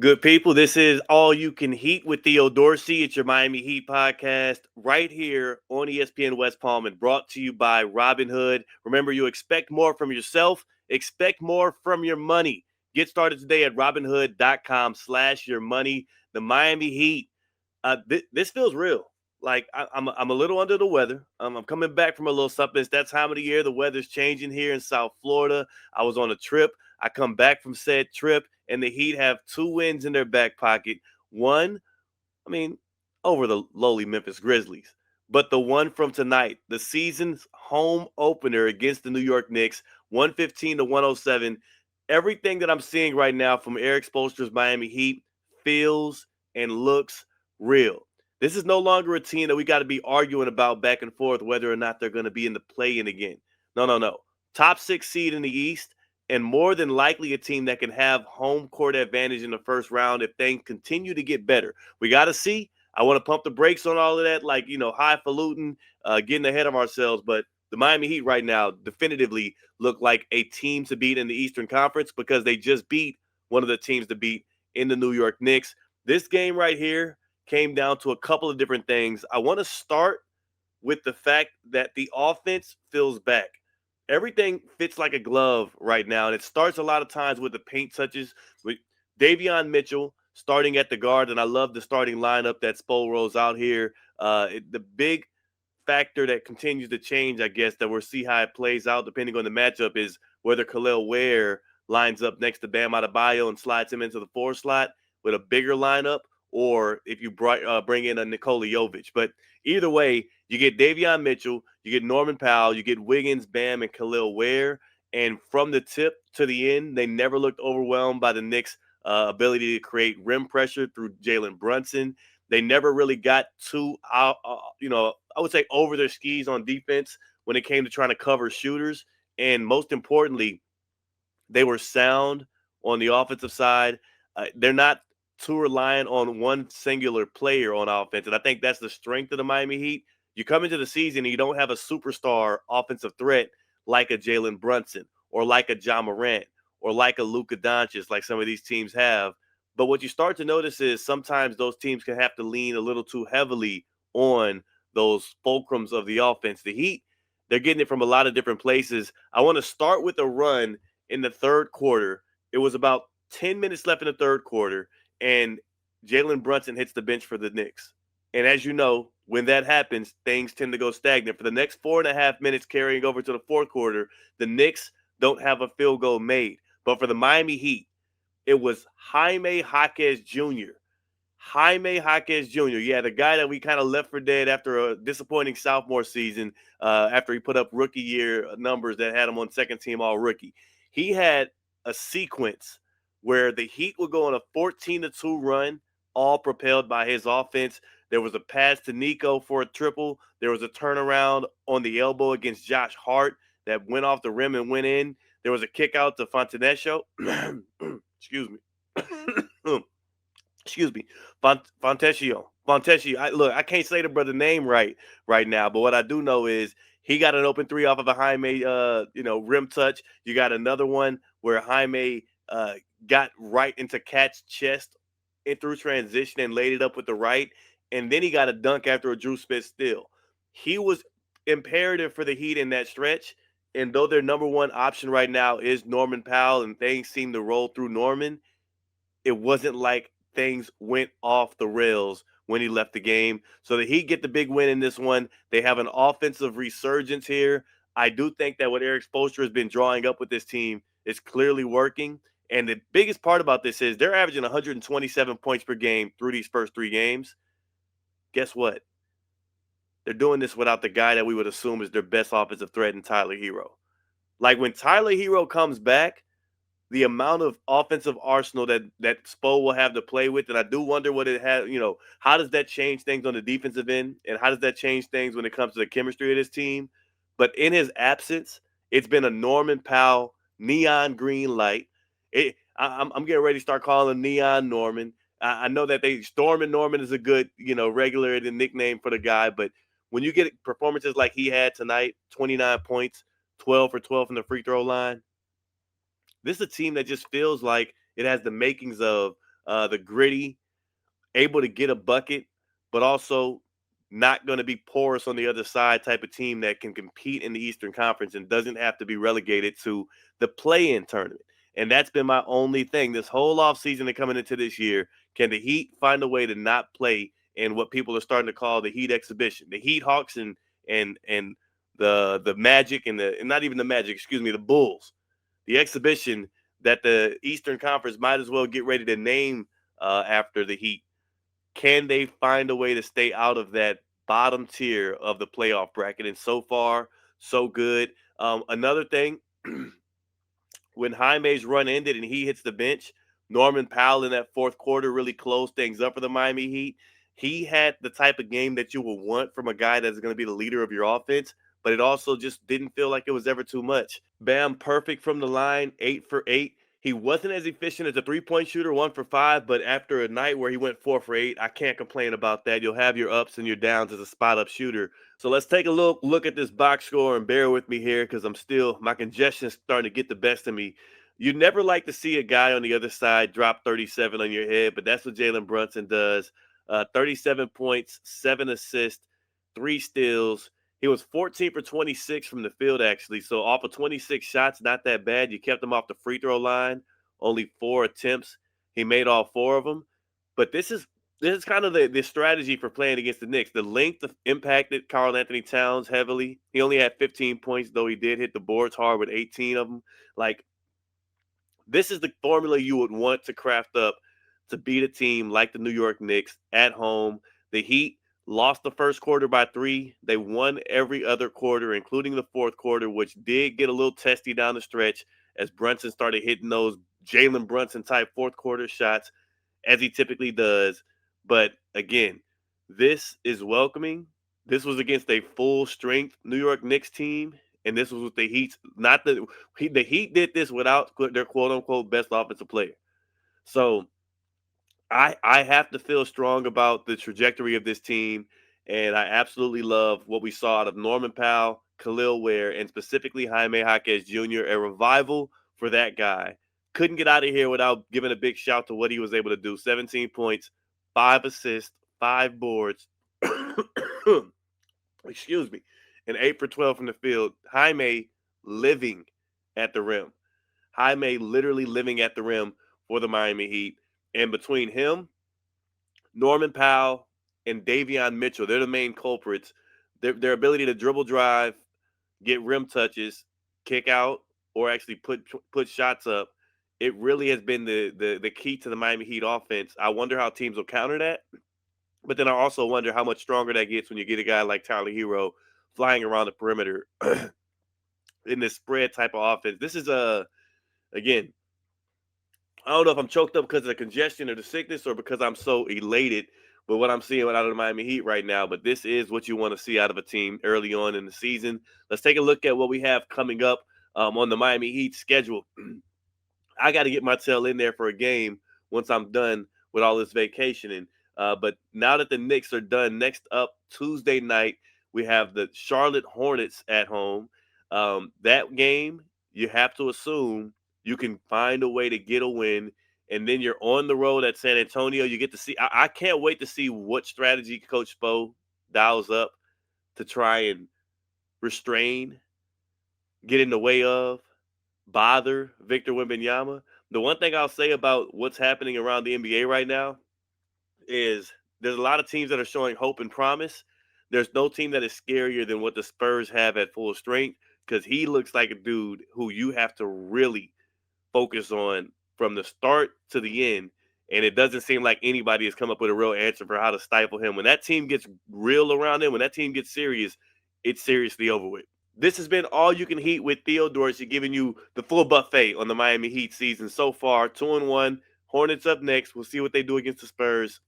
Good people, this is All You Can Heat with Theo Dorsey. It's your Miami Heat podcast right here on ESPN West Palm and brought to you by Robinhood. Remember, you expect more from yourself, expect more from your money. Get started today at robinhood.com/your money. The Miami Heat, this feels real. Like I'm a little under the weather. I'm coming back from a little something. It's that time of the year. The weather's changing here in South Florida. I was on a trip. I come back from said trip, and the Heat have 2 wins in their back pocket. One, I mean, over the lowly Memphis Grizzlies, but the one from tonight, the season's home opener against the New York Knicks, 115-107. Everything that I'm seeing right now from Eric Spoelstra's Miami Heat feels and looks real. This is no longer a team that we got to be arguing about back and forth whether or not they're going to be in the play-in again. No, no, no. Top 6 seed in the East, and more than likely a team that can have home court advantage in the first round if things continue to get better. We got to see. I want to pump the brakes on all of that, like, highfalutin, getting ahead of ourselves. But the Miami Heat right now definitively look like a team to beat in the Eastern Conference because they just beat one of the teams to beat in the New York Knicks. This game right here came down to a couple of different things. I want to start with the fact that the offense feels back. Everything fits like a glove right now, and it starts a lot of times with the paint touches with Davion Mitchell starting at the guard, and I love the starting lineup that Spo rolls out here. The big factor that continues to change, I guess, that we'll see how it plays out depending on the matchup is whether Khalil Ware lines up next to Bam Adebayo and slides him into the 4 slot with a bigger lineup, or if you bring in a Nikola Jović. But either way, you get Davion Mitchell, you get Norman Powell, you get Wiggins, Bam, and Khalil Ware. And from the tip to the end, they never looked overwhelmed by the Knicks' ability to create rim pressure through Jalen Brunson. They never really got too, I would say over their skis on defense when it came to trying to cover shooters. And most importantly, they were sound on the offensive side. They're not too reliant on one singular player on offense. And I think that's the strength of the Miami Heat. You come into the season and you don't have a superstar offensive threat like a Jalen Brunson or like a Ja Morant or like a Luka Doncic, like some of these teams have. But what you start to notice is sometimes those teams can have to lean a little too heavily on those fulcrums of the offense. The Heat, they're getting it from a lot of different places. I want to start with a run in the third quarter. It was about 10 minutes left in the third quarter, and Jalen Brunson hits the bench for the Knicks. And as you know, when that happens, things tend to go stagnant. For the next 4.5 minutes carrying over to the fourth quarter, the Knicks don't have a field goal made. But for the Miami Heat, it was Jaime Jaquez Jr. Jaime Jaquez Jr. Yeah, the guy that we kind of left for dead after a disappointing sophomore season, after he put up rookie year numbers that had him on second team all rookie. He had a sequence where the Heat would go on a 14-2 run, all propelled by his offense. There was a pass to Nico for a triple. There was a turnaround on the elbow against Josh Hart that went off the rim and went in. There was a kick out to Fontenecchio. Excuse me. Excuse me, Fontecchio. Look, I can't say the brother name right now, but what I do know is he got an open three off of a Jaime, rim touch. You got another one where Jaime got right into Cat's chest and through transition and laid it up with the right, and then he got a dunk after a Drew Smith steal. He was imperative for the Heat in that stretch, and though their number one option right now is Norman Powell, and things seem to roll through Norman, it wasn't like things went off the rails when he left the game. So the Heat get the big win in this one. They have an offensive resurgence here. I do think that what Eric Spoelstra has been drawing up with this team is clearly working. And the biggest part about this is they're averaging 127 points per game through these first 3 games. Guess what? They're doing this without the guy that we would assume is their best offensive threat in Tyler Herro. Like when Tyler Herro comes back, the amount of offensive arsenal that Spo will have to play with, and I do wonder what it has. How does that change things on the defensive end, and how does that change things when it comes to the chemistry of this team? But in his absence, it's been a Norman Powell neon green light. I'm getting ready to start calling him Neon Norman. I know that Stormin' Norman is a good, regular nickname for the guy, but when you get performances like he had tonight, 29 points, 12 for 12 from the free throw line, this is a team that just feels like it has the makings of the gritty, able to get a bucket, but also not going to be porous on the other side type of team that can compete in the Eastern Conference and doesn't have to be relegated to the play-in tournament. And that's been my only thing this whole offseason and coming into this year. Can the Heat find a way to not play in what people are starting to call the Heat exhibition? The Heat Hawks and the Magic and not even the Magic, excuse me, the Bulls. The exhibition that the Eastern Conference might as well get ready to name after the Heat. Can they find a way to stay out of that bottom tier of the playoff bracket? And so far, so good. Another thing, when Jaime's run ended and he hits the bench, Norman Powell in that fourth quarter really closed things up for the Miami Heat. He had the type of game that you will want from a guy that's going to be the leader of your offense, but it also just didn't feel like it was ever too much. Bam, perfect from the line, 8 for 8. He wasn't as efficient as a three-point shooter, 1 for 5, but after a night where he went 4 for 8, I can't complain about that. You'll have your ups and your downs as a spot-up shooter. So let's take a look at this box score and bear with me here because my congestion's starting to get the best of me. You never like to see a guy on the other side drop 37 on your head, but that's what Jalen Brunson does. 37 points, 7 assists, 3 steals. He was 14 for 26 from the field, actually. So off of 26 shots, not that bad. You kept him off the free throw line, only 4 attempts. He made all 4 of them. But this is kind of the strategy for playing against the Knicks. The length impacted Karl-Anthony Towns heavily. He only had 15 points, though he did hit the boards hard with 18 of them. Like, this is the formula you would want to craft up to beat a team like the New York Knicks at home. The Heat lost the first quarter by 3. They won every other quarter, including the fourth quarter, which did get a little testy down the stretch as Brunson started hitting those Jalen Brunson type fourth quarter shots, as he typically does. But again, this is welcoming. This was against a full strength New York Knicks team, and this was with the Heat. The Heat did this without their quote unquote best offensive player. So I have to feel strong about the trajectory of this team, and I absolutely love what we saw out of Norman Powell, Khalil Ware, and specifically Jaime Jaquez Jr. A revival for that guy. Couldn't get out of here without giving a big shout to what he was able to do. 17 points, 5 assists, 5 boards. Excuse me. And 8 for 12 from the field. Jaime living at the rim. Jaime literally living at the rim for the Miami Heat. And between him, Norman Powell, and Davion Mitchell, they're the main culprits. Their ability to dribble drive, get rim touches, kick out, or actually put shots up, it really has been the key to the Miami Heat offense. I wonder how teams will counter that. But then I also wonder how much stronger that gets when you get a guy like Tyler Herro flying around the perimeter in this spread type of offense. This is again, I don't know if I'm choked up because of the congestion or the sickness or because I'm so elated with what I'm seeing out of the Miami Heat right now. But this is what you want to see out of a team early on in the season. Let's take a look at what we have coming up on the Miami Heat schedule. I got to get my tail in there for a game once I'm done with all this vacationing. But now that the Knicks are done, next up Tuesday night, we have the Charlotte Hornets at home. That game, you have to assume you can find a way to get a win. And then you're on the road at San Antonio. You get to see, I can't wait to see what strategy Coach Spo dials up to try and restrain, get in the way of, bother Victor Wembanyama. The one thing I'll say about what's happening around the NBA right now is there's a lot of teams that are showing hope and promise. There's no team that is scarier than what the Spurs have at full strength because he looks like a dude who you have to really focus on from the start to the end. And it doesn't seem like anybody has come up with a real answer for how to stifle him. When that team gets real around him, when that team gets serious, it's seriously over with. This has been All You Can Heat with Theo Dorsey, giving you the full buffet on the Miami Heat season so far. 2-1. Hornets up next. We'll see what they do against the Spurs.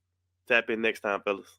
Tap in next time, fellas.